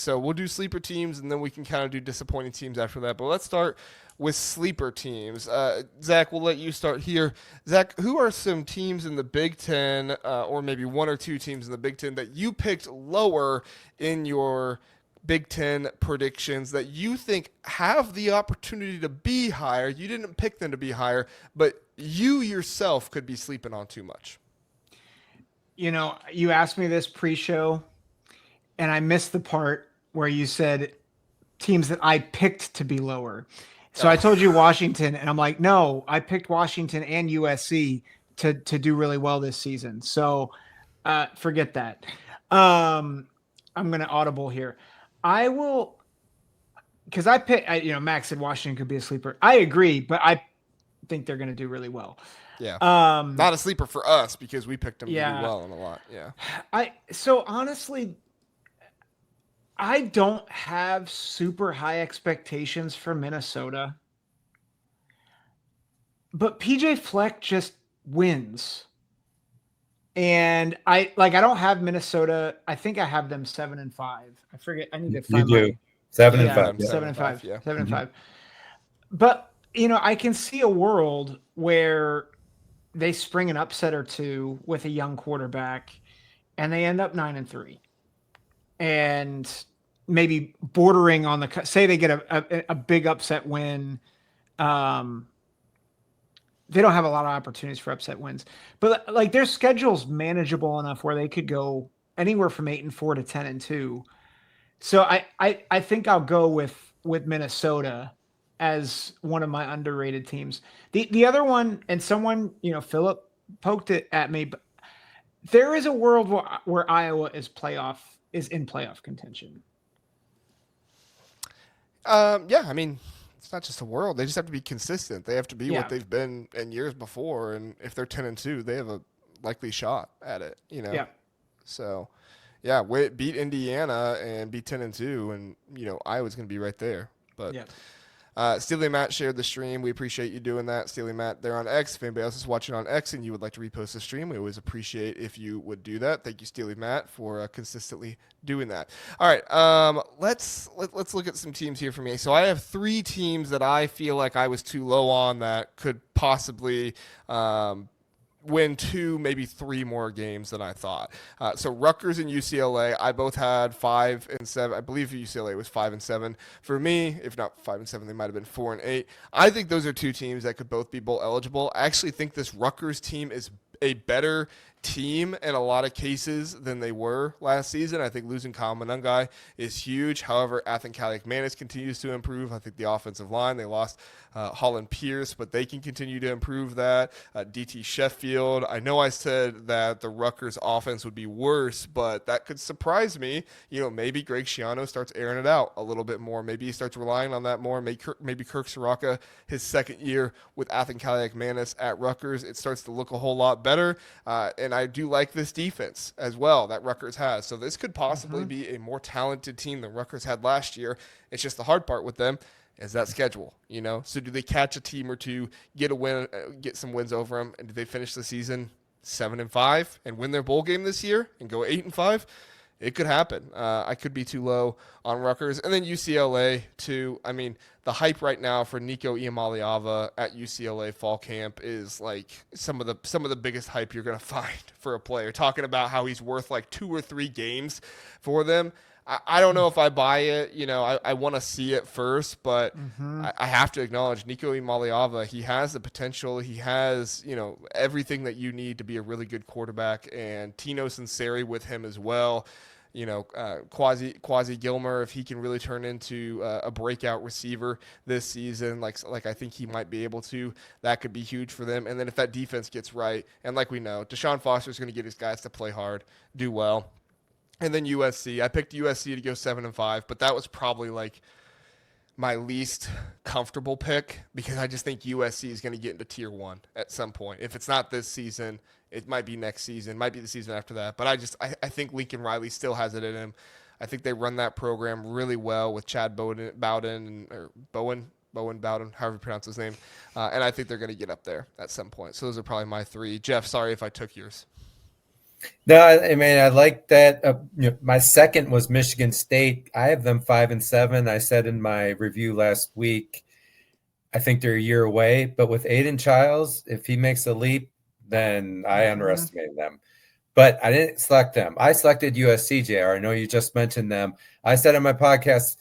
So we'll do sleeper teams, and then we can kind of do disappointing teams after that. But let's start with sleeper teams. Zach, we'll let you start here. Zach, who are some teams in the Big Ten, or maybe one or two teams in the Big Ten that you picked lower in your Big Ten predictions that you think have the opportunity to be higher? You didn't pick them to be higher, but you yourself could be sleeping on too much. You asked me this pre-show, and I missed the part where you said teams that I picked to be lower. So I told you Washington, and I'm like, no, I picked Washington and USC to do really well this season. So forget that. I'm going to audible here. I will, because I picked, Max said Washington could be a sleeper. I agree, but I think they're going to do really well. Yeah. Not a sleeper for us because we picked them to do well in a lot. Yeah. So honestly, I don't have super high expectations for Minnesota, but PJ Fleck just wins. And I don't have Minnesota. I think I have them 7-5. I forget. I need to find you do. 7 and 5. 7-5. Yeah. 7-5. But I can see a world where they spring an upset or two with a young quarterback, and they end up 9-3, and maybe bordering on say they get a big upset win. They don't have a lot of opportunities for upset wins, but like their schedule's manageable enough where they could go anywhere from 8-4 to 10-2. So I think I'll go with Minnesota as one of my underrated teams. The other one, and someone, Philip poked it at me, but there is a world where Iowa is in playoff contention. Yeah, I mean, it's not just a world. They just have to be consistent. They have to be what they've been in years before. And if they're 10-2, they have a likely shot at it, Yeah. So, yeah, beat Indiana and beat 10-2, and, Iowa's going to be right there. But Steely Matt shared the stream. We appreciate you doing that. Steely Matt, they're on X. If anybody else is watching on X and you would like to repost the stream, we always appreciate if you would do that. Thank you, Steely Matt, for consistently doing that. All right, let's look at some teams here for me. So I have 3 teams that I feel like I was too low on that could possibly win 2, maybe 3 more games than I thought. So Rutgers and UCLA, I both had 5-7. I believe UCLA was 5-7 for me. If not 5-7, they might have been 4-8. I think those are 2 teams that could both be bowl eligible. I actually think this Rutgers team is a better team in a lot of cases than they were last season. I think losing Kyle Monangai is huge. However, Athan Kaliakmanis continues to improve. I think the offensive line, they lost Holland Pierce, but they can continue to improve that. DT Sheffield, I know I said that the Rutgers offense would be worse, but that could surprise me. Maybe Greg Schiano starts airing it out a little bit more. Maybe he starts relying on that more. Maybe Kirk Soraka, his second year with Athan Kaliakmanis at Rutgers, it starts to look a whole lot better. And I do like this defense as well that Rutgers has. So this could possibly be a more talented team than Rutgers had last year. It's just the hard part with them is that schedule, So do they catch a team or two, get a win, get some wins over them, and do they finish the season 7-5 and win their bowl game this year and go 8-5? It could happen. I could be too low on Rutgers. And then UCLA, too. I mean, the hype right now for Nico Iamaleava at UCLA fall camp is like some of the biggest hype you're going to find for a player. Talking about how he's worth like 2 or 3 games for them. I don't know if I buy it. I want to see it first, but I have to acknowledge Nico Iamaleava. He has the potential. He has, everything that you need to be a really good quarterback, and Tino Sinceri with him as well. Quasi Gilmer, if he can really turn into a breakout receiver this season, like I think he might be able to, that could be huge for them. And then if that defense gets right, and like we know, Deshaun Foster is going to get his guys to play hard, do well. And then USC. I picked USC to go 7-5, but that was probably like my least comfortable pick because I just think USC is going to get into tier 1 at some point. If it's not this season, it might be next season, might be the season after that. But I think Lincoln Riley still has it in him. I think they run that program really well with Chad Bowen, however you pronounce his name. And I think they're going to get up there at some point. So those are probably my 3. Jeff, sorry if I took yours. No, I mean, I like that. My second was Michigan State. I have them 5-7. I said in my review last week, I think they're a year away. But with Aidan Chiles, if he makes a leap, then I underestimated them. But I didn't select them. I selected USC, JR. I know you just mentioned them. I said on my podcast,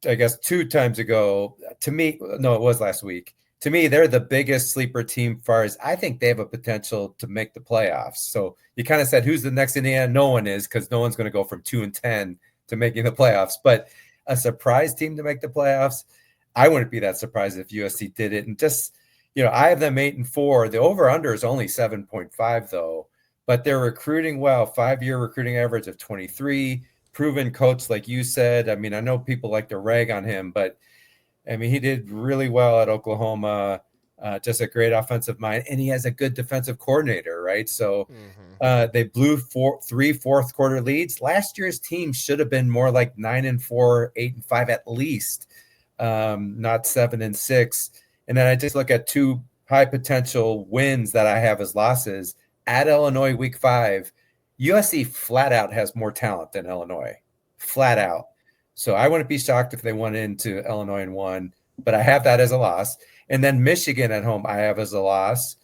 I guess 2 times ago, to me, no, it was last week. To me, they're the biggest sleeper team as far as I think they have a potential to make the playoffs. So you kind of said, who's the next Indiana? No one is, because no one's going to go from 2-10 to making the playoffs. But a surprise team to make the playoffs, I wouldn't be that surprised if USC did it. And just, I have them 8-4. The over-under is only 7.5, though. But they're recruiting well, 5-year recruiting average of 23, proven coach, like you said. I mean, I know people like to rag on him, but I mean, he did really well at Oklahoma, just a great offensive mind, and he has a good defensive coordinator, right? So they blew 3 fourth quarter leads. Last year's team should have been more like 9-4, 8-5 at least, not 7-6. And then I just look at 2 high potential wins that I have as losses. At Illinois week 5, USC flat out has more talent than Illinois, flat out. So I wouldn't be shocked if they went into Illinois and won, but I have that as a loss. And then Michigan at home I have as a loss.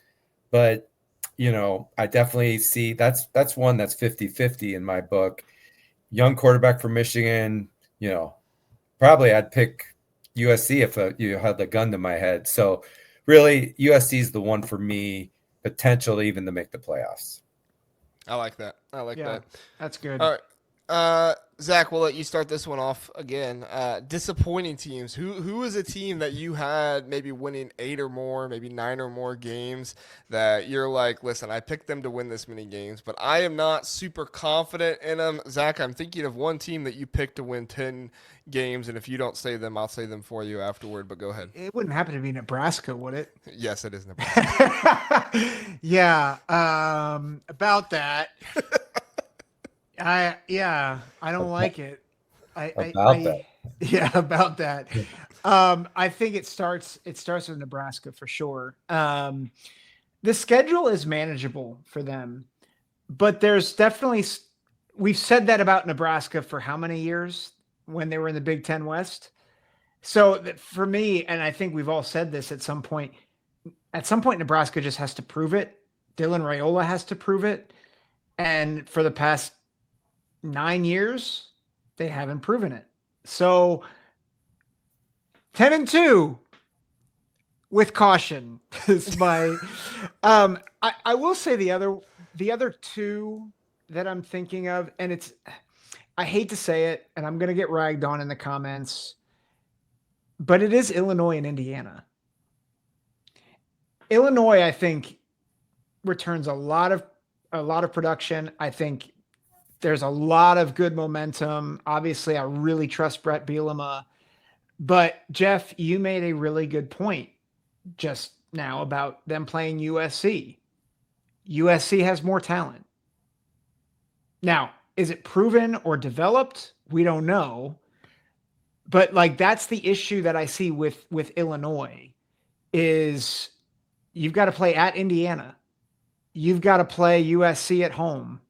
But, I definitely see that's one that's 50-50 in my book. Young quarterback from Michigan, probably I'd pick USC if you had the gun to my head. So really USC is the one for me, potential even to make the playoffs. I like that. That's good. All right. Zach, we'll let you start this one off again. Disappointing teams. Who is a team that you had maybe winning 8 or more, maybe 9 or more games that you're like, listen, I picked them to win this many games, but I am not super confident in them. Zach, I'm thinking of one team that you picked to win 10 games, and if you don't say them, I'll say them for you afterward, but go ahead. It wouldn't happen to be Nebraska, would it? Yes, it is Nebraska. Yeah, about that. I don't like it. Yeah, about that. I think it starts with Nebraska for sure. The schedule is manageable for them, but there's definitely, we've said that about Nebraska for how many years when they were in the Big Ten West. So for me, and I think we've all said this at some point, Nebraska just has to prove it. Dylan Raiola has to prove it. And for the past 9 years, they haven't proven it. So 10-2 with caution is my. I will say the other 2 that I'm thinking of, and I hate to say it, and I'm going to get ragged on in the comments, but it is Illinois and Indiana. Illinois, I think, returns a lot of production. I think there's a lot of good momentum. Obviously, I really trust Brett Bielema. But, Jeff, you made a really good point just now about them playing USC. USC has more talent. Now, is it proven or developed? We don't know. But, that's the issue that I see with Illinois is you've got to play at Indiana. You've got to play USC at home.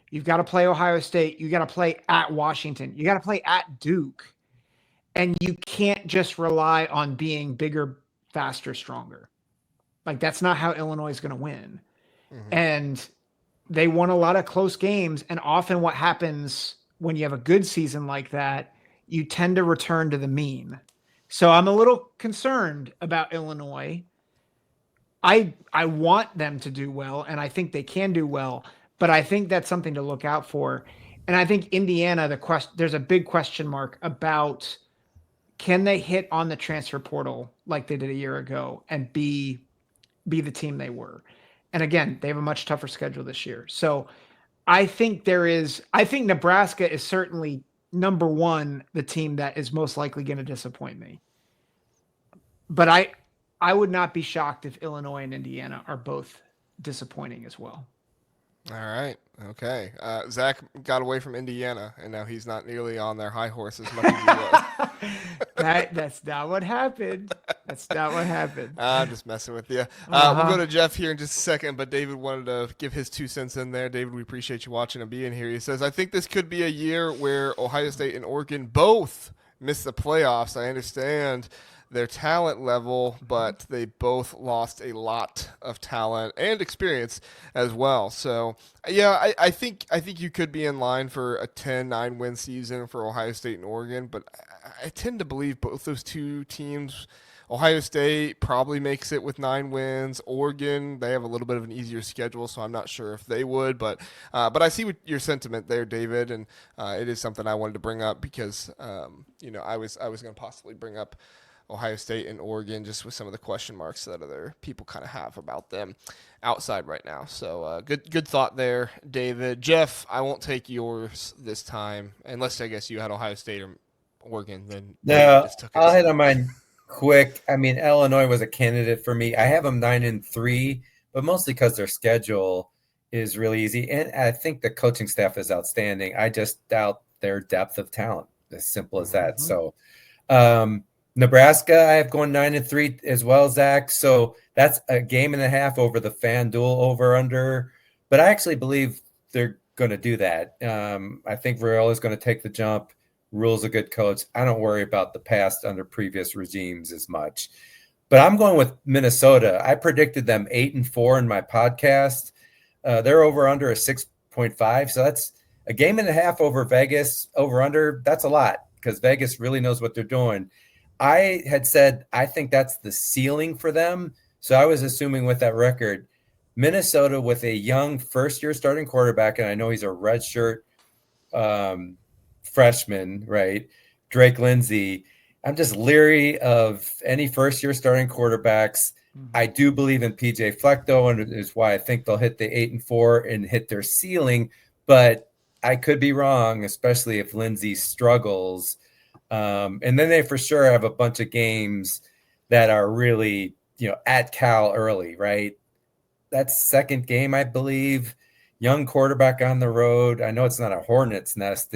You've got to play Ohio State. You got to play at Washington. You got to play at Duke. And you can't just rely on being bigger, faster, stronger. That's not how Illinois is going to win. Mm-hmm. And they won a lot of close games. And often what happens when you have a good season like that, you tend to return to the mean. So I'm a little concerned about Illinois. I want them to do well, and I think they can do well. But I think that's something to look out for. And I think Indiana, there's a big question mark about can they hit on the transfer portal like they did a year ago and be the team they were. And again, they have a much tougher schedule this year. So I think Nebraska is certainly number 1, the team that is most likely going to disappoint me. But I would not be shocked if Illinois and Indiana are both disappointing as well. All right. Okay. Zach got away from Indiana, and now he's not nearly on their high horse as much as he was. That's not what happened. That's not what happened. I'm just messing with you. We'll go to Jeff here in just a second, but David wanted to give his 2 cents in there. David, we appreciate you watching and being here. He says, I think this could be a year where Ohio State and Oregon both miss the playoffs. I understand their talent level, but they both lost a lot of talent and experience as well. So, yeah, I think you could be in line for a 10-9 win season for Ohio State and Oregon, but I tend to believe both those two teams, Ohio State probably makes it with 9 wins. Oregon, they have a little bit of an easier schedule, so I'm not sure if they would. But I see what your sentiment there, David, and it is something I wanted to bring up because I was going to possibly bring up Ohio State and Oregon just with some of the question marks that other people kind of have about them outside right now. So good thought there, David. Jeff, I won't take yours this time unless I guess you had Ohio State or Oregon. Then no, I'll hit on mine quick. I mean, Illinois was a candidate for me. I have them 9-3, but mostly because their schedule is really easy, and I think the coaching staff is outstanding. I just doubt their depth of talent. As simple as that. So. Nebraska, I have going 9-3 as well, Zach. So that's a game and a half over the FanDuel over/under. But I actually believe they're going to do that. I think Varela is going to take the jump. Rule's a good coach. I don't worry about the past under previous regimes as much. But I'm going with Minnesota. I predicted them 8-4 in my podcast. They're over/under a 6.5. So that's a game and a half over Vegas over/under. That's a lot because Vegas really knows what they're doing. I had said I think that's the ceiling for them. So I was assuming with that record, Minnesota with a young first-year starting quarterback, and I know he's a redshirt freshman, right? Drake Lindsay. I'm just leery of any first-year starting quarterbacks. I do believe in PJ Fleck, though, and is why I think they'll hit the 8-4 and hit their ceiling. But I could be wrong, especially if Lindsay struggles. And then they for sure have a bunch of games that are really, at Cal early, right? That's second game, I believe. Young quarterback on the road. I know it's not a hornet's nest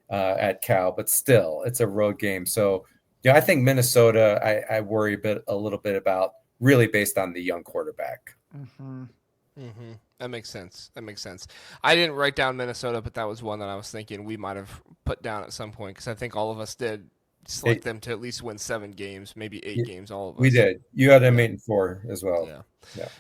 at Cal, but still, it's a road game. So, I think Minnesota, I worry a little bit about really based on the young quarterback. That makes sense. I didn't write down Minnesota, but that was one that I was thinking we might have put down at some point because I think all of us did select them to at least win 7 games, maybe 8 games, all of us. We did. You had them 8-4 as well.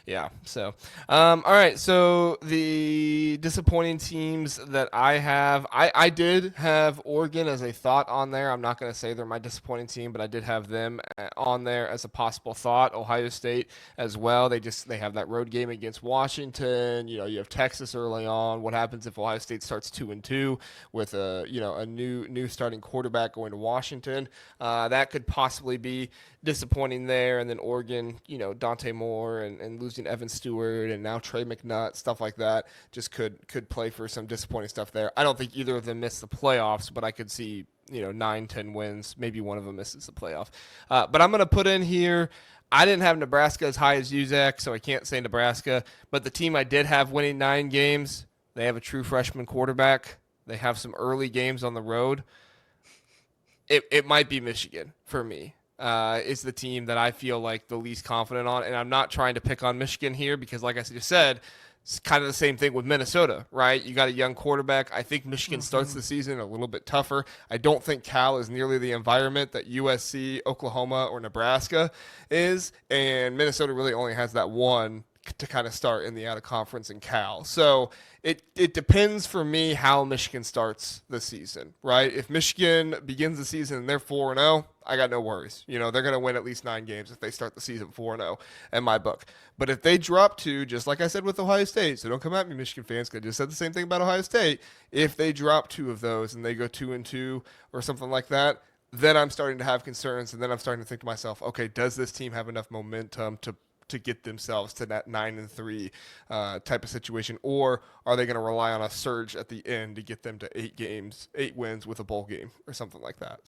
Yeah. So, all right. So the disappointing teams that I have, I did have Oregon as a thought on there. I'm not going to say they're my disappointing team, but I did have them on there as a possible thought. Ohio State as well. They have that road game against Washington. You have Texas early on. What happens if Ohio State starts 2-2 with a new starting quarterback going to Washington? That could possibly be disappointing there. And then Oregon, Dante Moore and losing Evan Stewart and now Trey McNutt, stuff like that, just could play for some disappointing stuff there. I don't think either of them miss the playoffs, but I could see 9-10 wins. Maybe one of them misses the playoff. But I'm going to put in here, I didn't have Nebraska as high as you, Zach, so I can't say Nebraska. But the team I did have winning 9 games, they have a true freshman quarterback. They have some early games on the road. It might be Michigan for me. Is the team that I feel like the least confident on. And I'm not trying to pick on Michigan here because, like I just said, it's kind of the same thing with Minnesota, right? You got a young quarterback. I think Michigan starts the season a little bit tougher. I don't think Cal is nearly the environment that USC, Oklahoma, or Nebraska is. And Minnesota really only has that one to kind of start in the out-of-conference in Cal. So it depends for me how Michigan starts the season, right? If Michigan begins the season and they're 4-0, I got no worries. They're going to win at least 9 games if they start the season 4-0 in my book. But if they drop to, just like I said with Ohio State, so don't come at me, Michigan fans, because I just said the same thing about Ohio State. If they drop 2 of those and they go 2-2 or something like that, then I'm starting to have concerns, and then I'm starting to think to myself, okay, does this team have enough momentum to get themselves to that 9-3 type of situation, or are they going to rely on a surge at the end to get them to 8 wins with a bowl game or something like that?